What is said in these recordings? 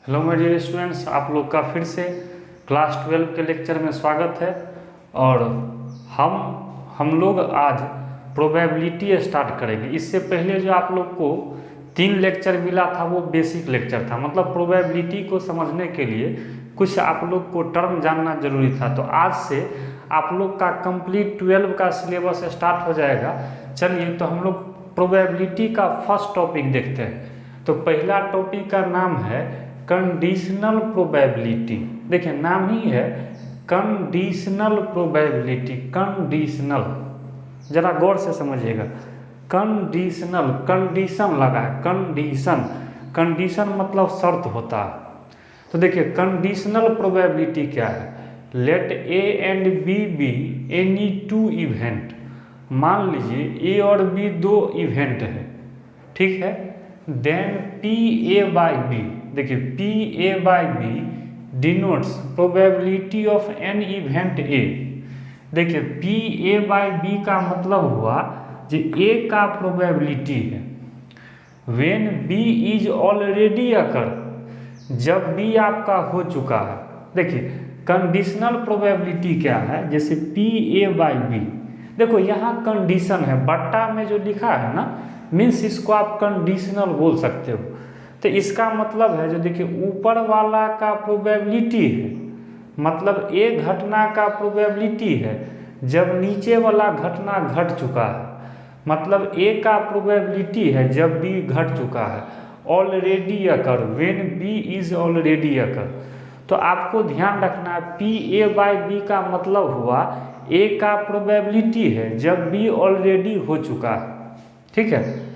Hello my dear students, आप लोग का फिर से क्लास 12 के लेक्चर में स्वागत है। और हम लोग आज प्रोबेबिलिटी स्टार्ट करेंगे। इससे पहले जो आप लोग को 3 लेक्चर मिला था वो बेसिक लेक्चर था, मतलब प्रोबेबिलिटी को समझने के लिए कुछ आप लोग को टर्म जानना जरूरी था। तो आज से आप लोग का कंप्लीट 12 का सिलेबस स्टार्ट हो जाएगा। चलिए, तो हम लोग प्रोबेबिलिटी का फर्स्ट टॉपिक देखते हैं। तो पहला टॉपिक का नाम है कंडीशनल प्रोबेबिलिटी। देखिए, नाम ही है कंडीशनल प्रोबेबिलिटी। कंडीशनल, जरा गौर से समझिएगा। कंडीशनल, कंडीशन लगा है, कंडीशन। कंडीशन मतलब शर्त होता है। तो देखिए, कंडीशनल प्रोबेबिलिटी क्या है। Let A and B any two event. मान लीजिए ए और बी दो इवेंट है, ठीक है। Then P A by B, देखिए P A by B denotes probability of an event A. देखिए पी ए बाई बी का मतलब हुआ जो ए का प्रोबेबिलिटी है व्हेन बी इज ऑलरेडी अकर, जब बी आपका हो चुका है। देखिए कंडीशनल प्रोबेबिलिटी क्या है, जैसे पी ए बाई बी। देखो यहाँ कंडीशन है, बट्टा में जो लिखा है ना, मीन्स इसको आप कंडीशनल बोल सकते हो। तो इसका मतलब है जो देखिए ऊपर वाला का प्रोबेबिलिटी है, मतलब ए घटना का प्रोबेबिलिटी है जब नीचे वाला घटना घट चुका है। मतलब ए का प्रोबेबिलिटी है जब बी घट चुका है, already occur, when B is already occur. तो आपको ध्यान रखना है पी ए बाई बी का मतलब हुआ ए का प्रोबेबिलिटी है जब बी ऑलरेडी हो चुका है, ठीक है।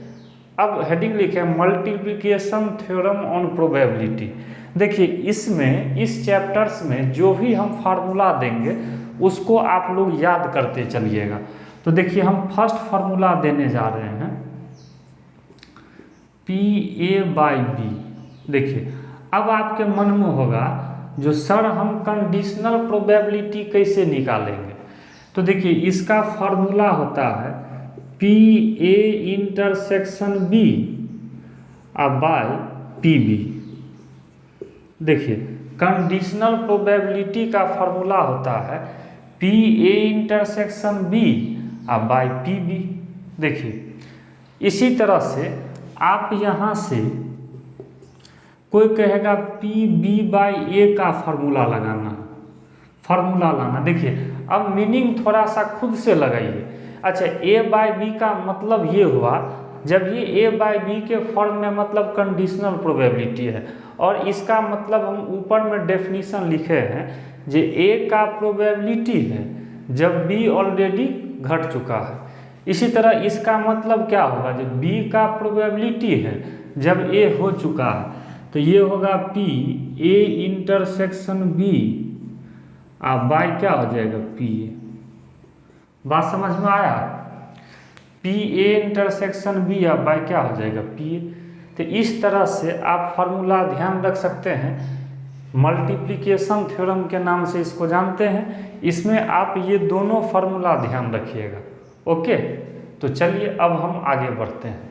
अब हेडिंग लिखे मल्टीप्लिकेशन थ्योरम ऑन प्रोबेबिलिटी। देखिए इसमें, इस चैप्टर्स में जो भी हम फार्मूला देंगे उसको आप लोग याद करते चलिएगा। तो देखिए हम फर्स्ट फार्मूला देने जा रहे हैं पी ए बाई बी। देखिए अब आपके मन में होगा जो सर हम कंडीशनल प्रोबेबिलिटी कैसे निकालेंगे। तो देखिए इसका फार्मूला होता है P A intersection B by P B. देखिए कंडीशनल प्रोबेबिलिटी का फार्मूला होता है P A intersection B by P B. देखिए इसी तरह से आप यहाँ से कोई कहेगा पी बी बाई ए का फार्मूला लगाना, फार्मूला लाना। देखिए अब मीनिंग थोड़ा सा खुद से लगाइए। अच्छा, ए बाई बी का मतलब ये हुआ जब ये ए बाई बी के फॉर्म में, मतलब कंडीशनल प्रोबेबिलिटी है, और इसका मतलब हम ऊपर में डेफिनेशन लिखे हैं जो ए का प्रोबेबिलिटी है जब बी ऑलरेडी घट चुका है। इसी तरह इसका मतलब क्या होगा, जब बी का प्रोबेबिलिटी है जब ए हो चुका है, तो ये होगा P A intersection B by क्या हो जाएगा पी ए। बात समझ में आया। P A intersection B by क्या हो जाएगा पी ए। तो इस तरह से आप फार्मूला ध्यान रख सकते हैं, मल्टीप्लिकेशन थ्योरम के नाम से इसको जानते हैं। इसमें आप ये दोनों फार्मूला ध्यान रखिएगा, ओके। तो चलिए अब हम आगे बढ़ते हैं।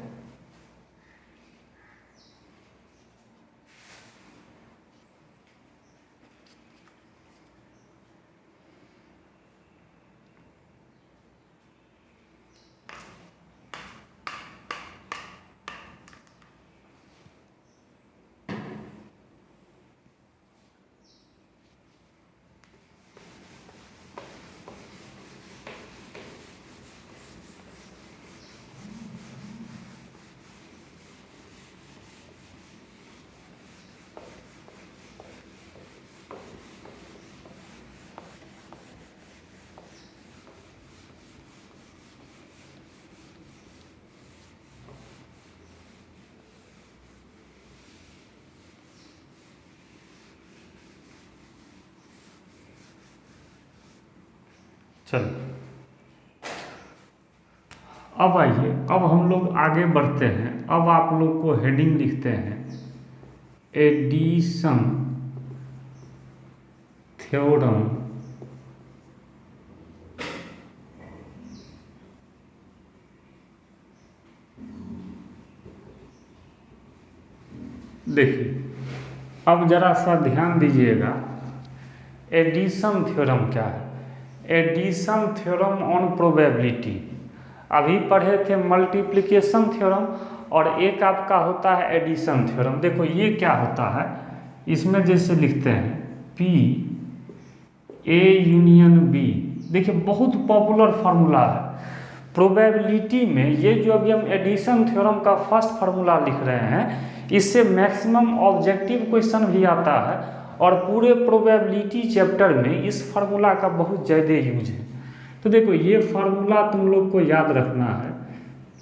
चलो अब आइए, अब हम लोग आगे बढ़ते हैं। अब आप लोग को हेडिंग लिखते हैं एडिशन थ्योरम देखिए अब जरा सा ध्यान दीजिएगा, एडिशन थ्योरम क्या है। Addition theorem on probability. अभी पढ़े थे मल्टीप्लिकेशन थ्योरम, और एक आपका होता है एडिशन थ्योरम। देखो ये क्या होता है, इसमें जैसे लिखते हैं P A यूनियन B। देखिए बहुत पॉपुलर फार्मूला है प्रोबेबिलिटी में। ये जो अभी हम एडिशन थ्योरम का फर्स्ट फार्मूला लिख रहे हैं, इससे मैक्सिमम ऑब्जेक्टिव क्वेश्चन भी आता है, और पूरे प्रोबेबिलिटी चैप्टर में इस फार्मूला का बहुत ज़्यादा यूज है। तो देखो ये फार्मूला तुम लोग को याद रखना है,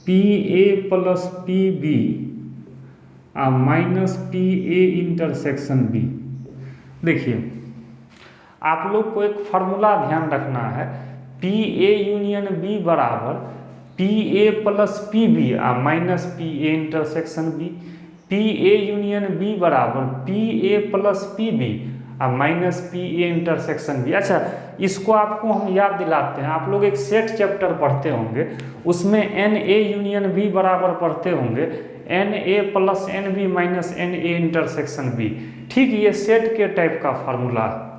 PA plus PB minus PA intersection B। देखिए आप लोग को एक फार्मूला ध्यान रखना है, PA यूनियन B बराबर PA plus PB minus PA intersection B। PA union B बराबर PA plus PB minus PA intersection B। अच्छा, इसको आपको हम याद दिलाते हैं। आप लोग एक सेट चैप्टर पढ़ते होंगे, उसमें NA यूनियन B बराबर पढ़ते होंगे NA plus NB minus NA intersection B। ठीक, ये सेट के टाइप का फार्मूला है।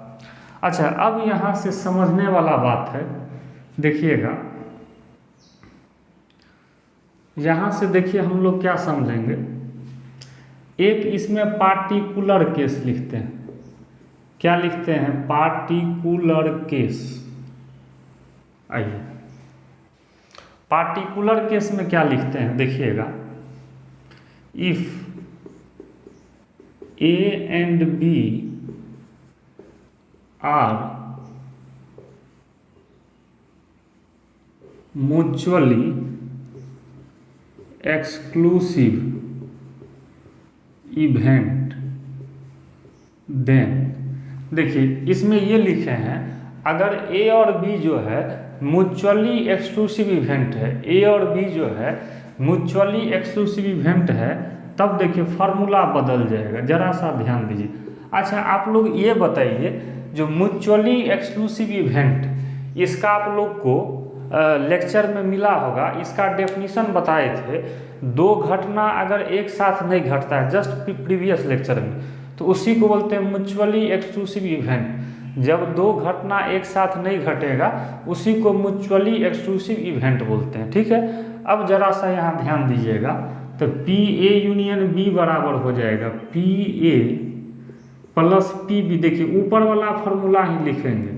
अच्छा, अब यहाँ से समझने वाला बात है, देखिएगा यहाँ से देखिए हम लोग क्या समझेंगे। एक इसमें पार्टिकुलर केस लिखते हैं। क्या लिखते हैं? Particular case. आइए पार्टिकुलर केस में क्या लिखते हैं, देखिएगा, if A and B are mutually exclusive event, then देखिए इसमें ये लिखे हैं, अगर A और B जो है म्यूचुअली एक्सक्लूसिव इवेंट है, A और B जो है म्यूचुअली एक्सक्लूसिव इवेंट है, तब देखिए फार्मूला बदल जाएगा। जरा सा ध्यान दीजिए। अच्छा, आप लोग ये बताइए, जो म्यूचुअली एक्सक्लूसिव इवेंट, इसका आप लोग को लेक्चर में मिला होगा, इसका डेफिनेशन बताए थे। दो घटना अगर एक साथ नहीं घटता है, जस्ट प्रीवियस लेक्चर में, तो उसी को बोलते हैं म्यूचुअली एक्सक्लूसिव इवेंट। जब दो घटना एक साथ नहीं घटेगा, उसी को म्यूचुअली एक्सक्लूसिव इवेंट बोलते हैं। ठीक है, अब जरा सा यहाँ ध्यान दीजिएगा, तो PA यूनियन B बराबर हो जाएगा PA प्लस PB। देखिए ऊपर वाला फार्मूला ही लिखेंगे।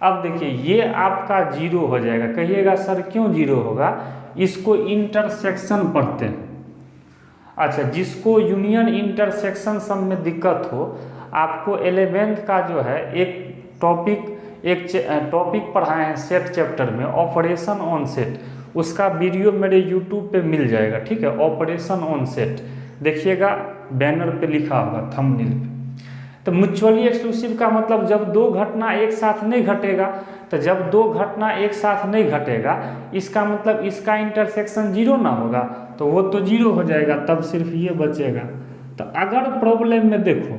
अब देखिए ये आपका जीरो हो जाएगा। कहिएगा सर क्यों जीरो होगा? इसको इंटरसेक्शन पढ़ते हैं। अच्छा, जिसको यूनियन इंटरसेक्शन सब में दिक्कत हो, आपको 11th का जो है एक टॉपिक पढ़ाए हैं सेट चैप्टर में, ऑपरेशन ऑन सेट। उसका वीडियो मेरे यूट्यूब पे मिल जाएगा। ठीक है, ऑपरेशन ऑन सेट देखिएगा, बैनर पे लिखा होगा, थंबनेल पे। तो म्यूचुअली एक्सक्लूसिव का मतलब जब दो घटना एक साथ नहीं घटेगा, तो जब दो घटना एक साथ नहीं घटेगा, इसका मतलब इसका इंटरसेक्शन जीरो ना होगा, तो वो तो जीरो हो जाएगा, तब सिर्फ ये बचेगा। तो अगर प्रॉब्लम में देखो,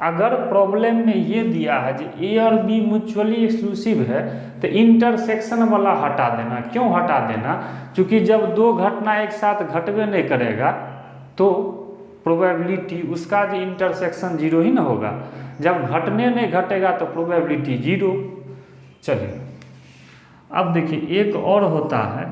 अगर प्रॉब्लम में ये दिया है कि A और B म्यूचुअली एक्सक्लूसिव है, तो इंटरसेक्शन वाला हटा देना। क्यों हटा देना? क्योंकि जब दो घटना एक साथ घटवे नहीं करेगा, तो प्रोबेबिलिटी उसका जो इंटरसेक्शन जीरो ही ना होगा। जब घटने नहीं घटेगा तो प्रोबेबिलिटी जीरो। चलिए अब देखिए एक और होता है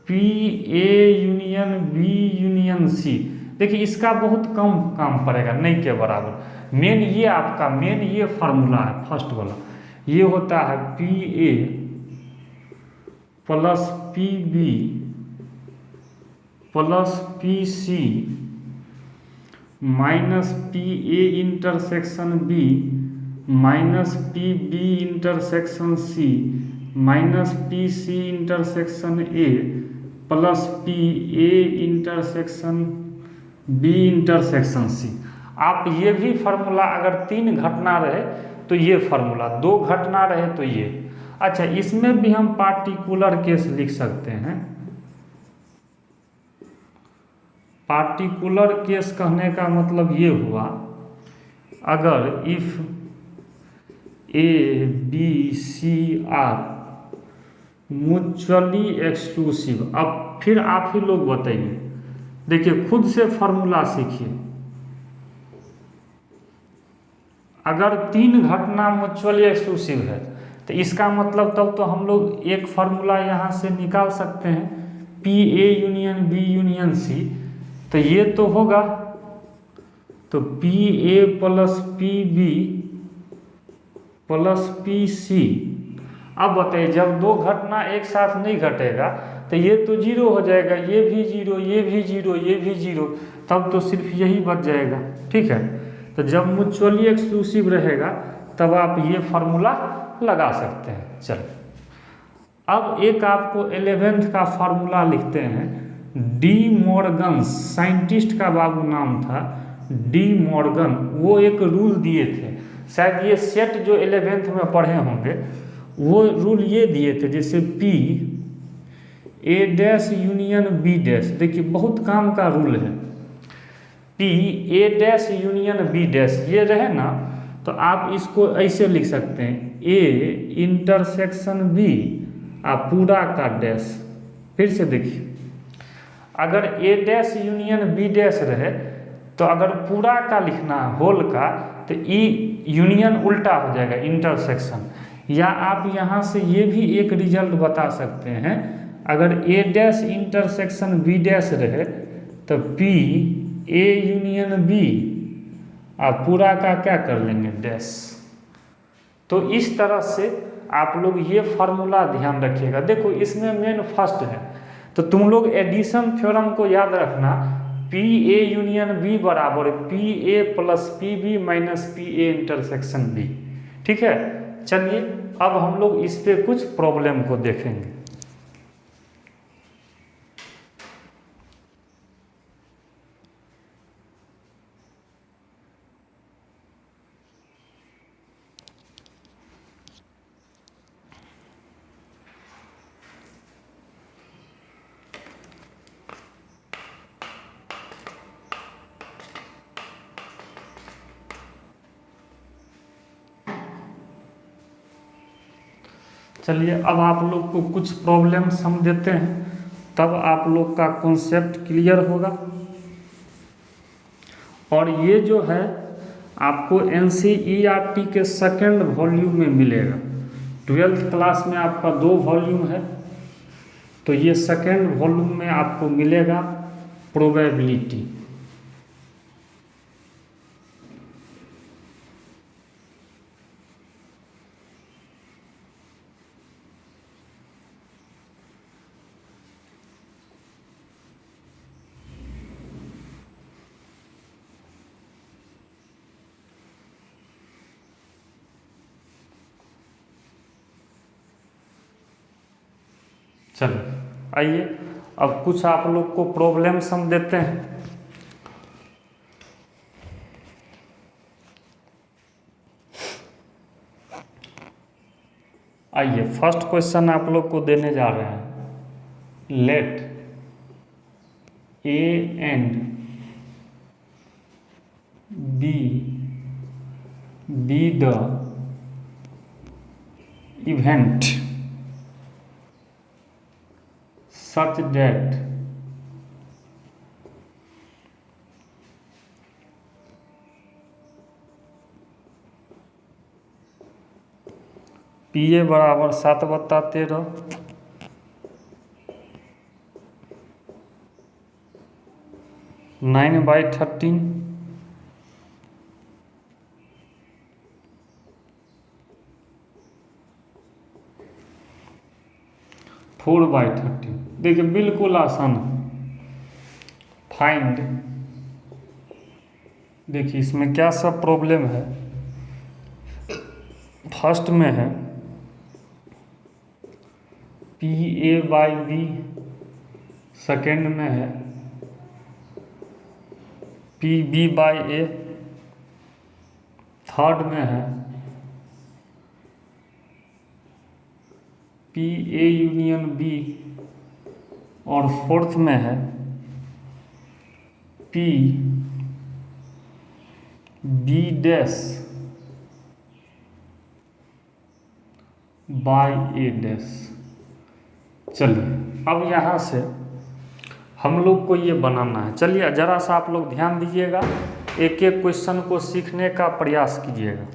PA union B union C। देखिए इसका बहुत कम काम पड़ेगा, नहीं के बराबर। मेन ये आपका ये फार्मूला है फर्स्ट वाला, ये होता है PA plus PB plus PC minus PA intersection B minus PB intersection C minus PC intersection A plus PA intersection B intersection C। आप ये भी फार्मूला, अगर तीन घटना रहे तो ये फार्मूला, दो घटना रहे तो ये। अच्छा, इसमें भी हम पार्टिकुलर केस लिख सकते हैं। पार्टिकुलर केस कहने का मतलब ये हुआ, अगर if A B C are mutually exclusive. अब फिर आप ही लोग बताइए, देखिए खुद से फार्मूला सीखिए। अगर तीन घटना म्यूचुअली एक्सक्लूसिव है तो इसका मतलब तब तो हम लोग एक फार्मूला यहाँ से निकाल सकते हैं, P A union B union C. तो ये तो होगा, तो P A plus P B plus P C. अब बताइए, जब दो घटना एक साथ नहीं घटेगा तो ये तो जीरो हो जाएगा, ये भी जीरो, ये भी जीरो, ये भी जीरो, तब तो सिर्फ यही बच जाएगा। ठीक है, तो जब म्यूचुअली एक्सक्लूसिव रहेगा तब आप ये फार्मूला लगा सकते हैं। चलिए, अब एक आपको 11th का फार्मूला लिखते हैं। डी मॉर्गन, साइंटिस्ट का बाबू नाम था डी मॉर्गन, वो एक रूल दिए थे, शायद ये सेट जो 11th में पढ़े होंगे, वो रूल ये दिए थे, जैसे P A dash union B dash. देखिए बहुत काम का रूल है, P A dash union B dash ये रहे ना, तो आप इसको ऐसे लिख सकते हैं, ए इंटरसेक्शन बी आप पूरा का डैश। फिर से देखिए, अगर ए डैश यूनियन बी डैश रहे तो अगर पूरा का लिखना है होल का, तो ई यूनियन उल्टा हो जाएगा इंटरसेक्शन। या आप यहाँ से ये भी एक रिजल्ट बता सकते हैं, अगर ए डैश इंटरसेक्शन बी डैश रहे तो पी ए यूनियन बी आप पूरा का क्या कर लेंगे डैश। तो इस तरह से आप लोग ये फार्मूला ध्यान रखिएगा। देखो इसमें मेन फर्स्ट है, तो तुम लोग एडिशन थ्योरम को याद रखना, पी ए यूनियन बी बराबर P A plus P B minus P A intersection B. ठीक है, चलिए अब हम लोग इस पे कुछ प्रॉब्लम को देखेंगे। चलिए अब आप लोग को कुछ प्रॉब्लम्स हम देते हैं, तब आप लोग का कॉन्सेप्ट क्लियर होगा। और ये जो है आपको NCERT के सेकेंड वॉल्यूम में मिलेगा। 12th क्लास में आपका 2 वॉल्यूम है, तो ये सेकेंड वॉल्यूम में आपको मिलेगा प्रोबेबिलिटी। चलिए आइए अब कुछ आप लोग को प्रॉब्लम्स हम देते हैं। आइए फर्स्ट क्वेश्चन आप लोग को देने जा रहे हैं। Let A and B be the event such that P A बराबर 7/13 9/13 4/13। देखिए बिल्कुल आसान फाइंड। देखिए इसमें क्या सब प्रॉब्लम है। फर्स्ट में है P A by B, second में है P B by A, third में है पी ए यूनियन बी, और फोर्थ में है P B dash by A dash. चलिए अब यहाँ से हम लोग को ये बनाना है। चलिए ज़रा सा आप लोग ध्यान दीजिएगा। एक एक क्वेश्चन को सीखने का प्रयास कीजिएगा।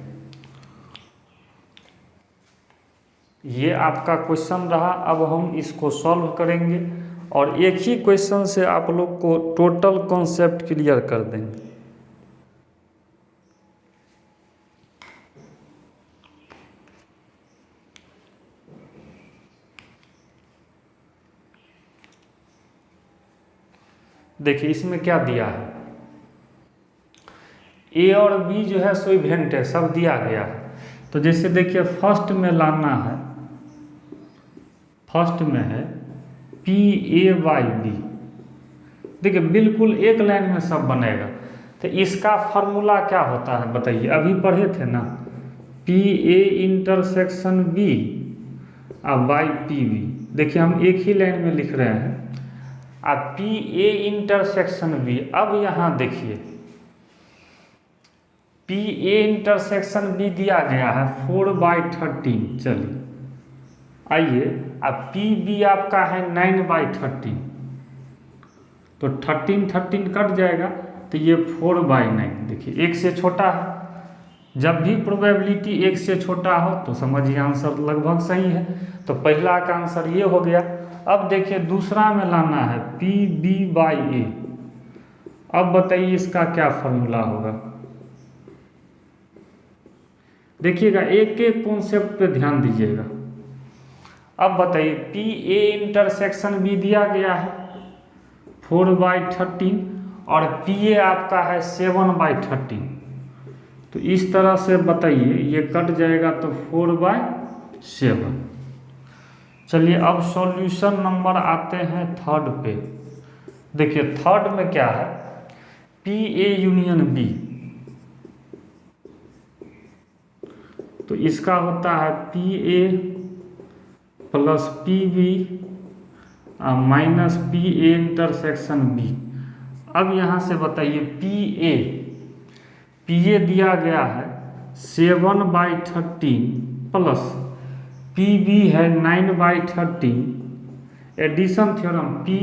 ये आपका क्वेश्चन रहा, अब हम इसको सॉल्व करेंगे और एक ही क्वेश्चन से आप लोग को टोटल कॉन्सेप्ट क्लियर कर देंगे। देखिए इसमें क्या दिया है, ए और बी जो है सो इवेंट है, सब दिया गया है। तो जैसे देखिए फर्स्ट में लाना है, फर्स्ट में है पी ए बाई बी। देखिए बिल्कुल एक लाइन में सब बनेगा। तो इसका फार्मूला क्या होता है बताइए, अभी पढ़े थे ना, पी ए इंटरसेक्शन बी और बाई पी बी। देखिए हम एक ही लाइन में लिख रहे हैं। अब पी ए इंटरसेक्शन बी, अब यहाँ देखिए पी ए इंटरसेक्शन बी दिया गया है 4/13। चलिए आइए, अब पी बी आपका है 9/13, तो 13 कट जाएगा, तो ये 4/9। देखिए एक से छोटा है, जब भी प्रोबेबिलिटी एक से छोटा हो तो समझिए आंसर लगभग सही है। तो पहला का आंसर ये हो गया। अब देखिए दूसरा में लाना है पी बी बाई ए। अब बताइए इसका क्या फॉर्मूला होगा। देखिएगा एक एक कॉन्सेप्ट पे ध्यान दीजिएगा। अब बताइए पी ए इंटरसेक्शन बी दिया गया है 4/13 और पी ए आपका है 7/13। तो इस तरह से बताइए ये कट जाएगा तो 4/7। चलिए अब सॉल्यूशन नंबर आते हैं थर्ड पे। देखिए थर्ड में क्या है, पी ए यूनियन बी। तो इसका होता है P A plus P B minus P A intersection B. अब यहाँ से बताइए पी ए दिया गया है 7/13 प्लस पी बी है 9/13। Addition theorem P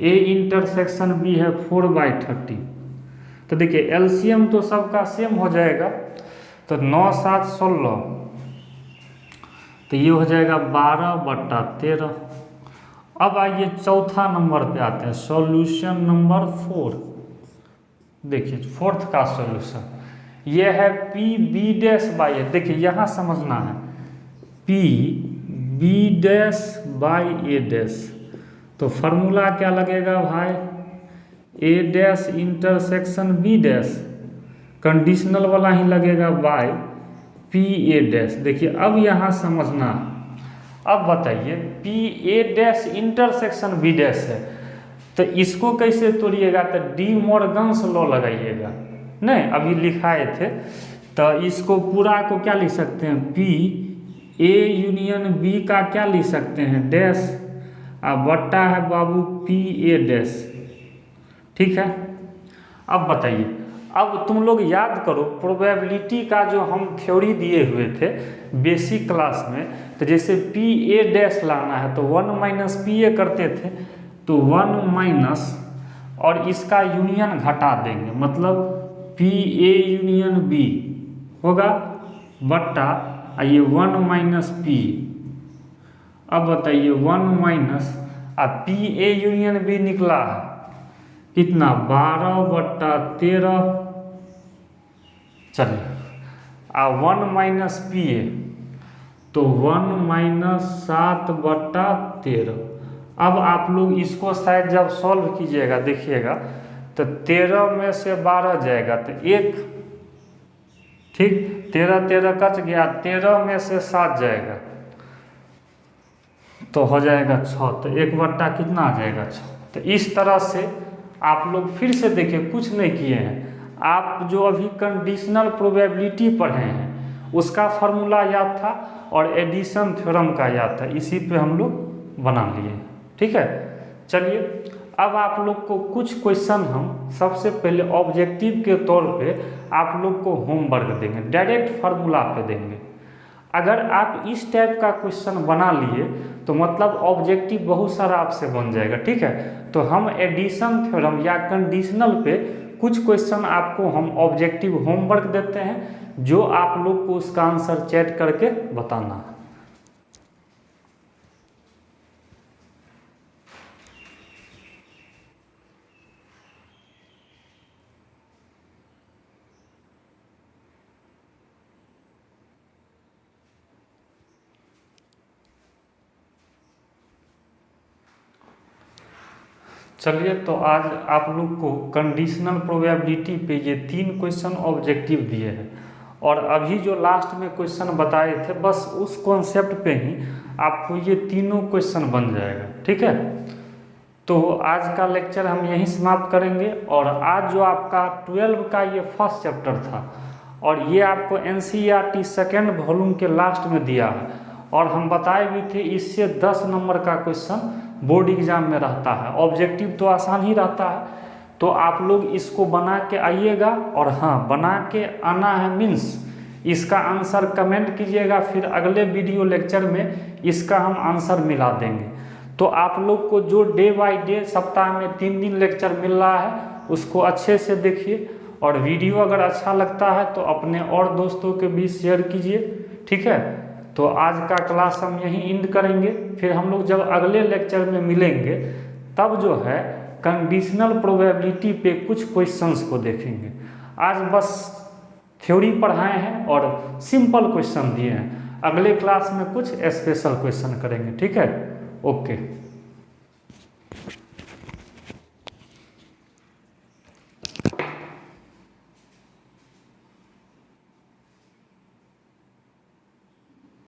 A intersection B है 4/13। तो देखिए एलसीएम तो सबका सेम हो जाएगा, तो 9 7 16, तो ये हो जाएगा 12/13। अब आइए चौथा नंबर पे आते हैं, सॉल्यूशन नंबर 4। देखिए फोर्थ का सॉल्यूशन ये है P B dash by A. देखिए यहाँ समझना है P B dash by A dash. तो फार्मूला क्या लगेगा भाई, A dash intersection B dash, conditional वाला ही लगेगा बाय पी ए डैश। देखिए अब यहाँ समझना, अब बताइए P A dash intersection B dash है, तो इसको कैसे तोड़िएगा, तो डी मॉर्गन्स लॉ लगाइएगा। नहीं अभी लिखाए थे, तो इसको पूरा को क्या लिख सकते हैं, पी ए यूनियन बी का क्या लिख सकते हैं, डैश, अब बट्टा है बाबू पी ए डैश। ठीक है। अब बताइए, अब तुम लोग याद करो प्रोबेबिलिटी का जो हम थ्योरी दिए हुए थे बेसिक क्लास में, तो जैसे पी ए डैश लाना है तो 1 माइनस पी ए करते थे, तो 1 माइनस और इसका यूनियन घटा देंगे, मतलब पी ए यूनियन बी होगा बट्टा ये 1 माइनस पी। अब बताइए 1 minus P A union B निकला है कितना, 12/13। चलिए 1 माइनस पी ए, तो 1 माइनस 7/13। अब आप लोग इसको शायद जब सॉल्व कीजिएगा देखिएगा तो 13 में से 12 जाएगा तो 1, ठीक, 13 कट गया, 13 में से 7 जाएगा तो हो जाएगा 6, तो 1/, कितना आ जाएगा 6। तो इस तरह से आप लोग फिर से देखिए, कुछ नहीं किए हैं आप, जो अभी कंडीशनल प्रोबेबिलिटी पढ़े हैं उसका फार्मूला याद था और एडिशन थ्योरम का याद था, इसी पे हम लोग बना लिए। ठीक है। चलिए अब आप लोग को कुछ क्वेश्चन हम सबसे पहले ऑब्जेक्टिव के तौर पे आप लोग को होमवर्क देंगे, डायरेक्ट फार्मूला पे देंगे। अगर आप इस टाइप का क्वेश्चन बना लिए तो मतलब ऑब्जेक्टिव बहुत सारा आपसे बन जाएगा। ठीक है। तो हम एडिशन थ्योरम या कंडीशनल पे कुछ क्वेश्चन आपको हम ऑब्जेक्टिव होमवर्क देते हैं, जो आप लोग को उसका आंसर चैट करके बताना है। चलिए, तो आज आप लोग को कंडीशनल प्रोबेबिलिटी पे ये 3 क्वेश्चन ऑब्जेक्टिव दिए हैं, और अभी जो लास्ट में क्वेश्चन बताए थे बस उस कॉन्सेप्ट पे ही आपको ये तीनों क्वेश्चन बन जाएगा। ठीक है, तो आज का लेक्चर हम यहीं समाप्त करेंगे। और आज जो आपका 12 का ये फर्स्ट चैप्टर था, और ये आपको NCERT सेकेंड वॉल्यूम के लास्ट में दिया है, और हम बताए भी थे इससे 10 नंबर का क्वेश्चन बोर्ड एग्जाम में रहता है। ऑब्जेक्टिव तो आसान ही रहता है, तो आप लोग इसको बना के आइएगा। और हाँ, बना के आना है मीन्स इसका आंसर कमेंट कीजिएगा, फिर अगले वीडियो लेक्चर में इसका हम आंसर मिला देंगे। तो आप लोग को जो डे बाय डे सप्ताह में 3 दिन लेक्चर मिल रहा है उसको अच्छे से देखिए, और वीडियो अगर अच्छा लगता है तो अपने और दोस्तों के बीच शेयर कीजिए। ठीक है, तो आज का क्लास हम यहीं एंड करेंगे। फिर हम लोग जब अगले लेक्चर में मिलेंगे तब जो है कंडीशनल प्रोबेबिलिटी पे कुछ क्वेश्चंस को देखेंगे। आज बस थ्योरी पढ़ाए हैं और सिंपल क्वेश्चन दिए हैं, अगले क्लास में कुछ स्पेशल क्वेश्चन करेंगे। ठीक है, ओके।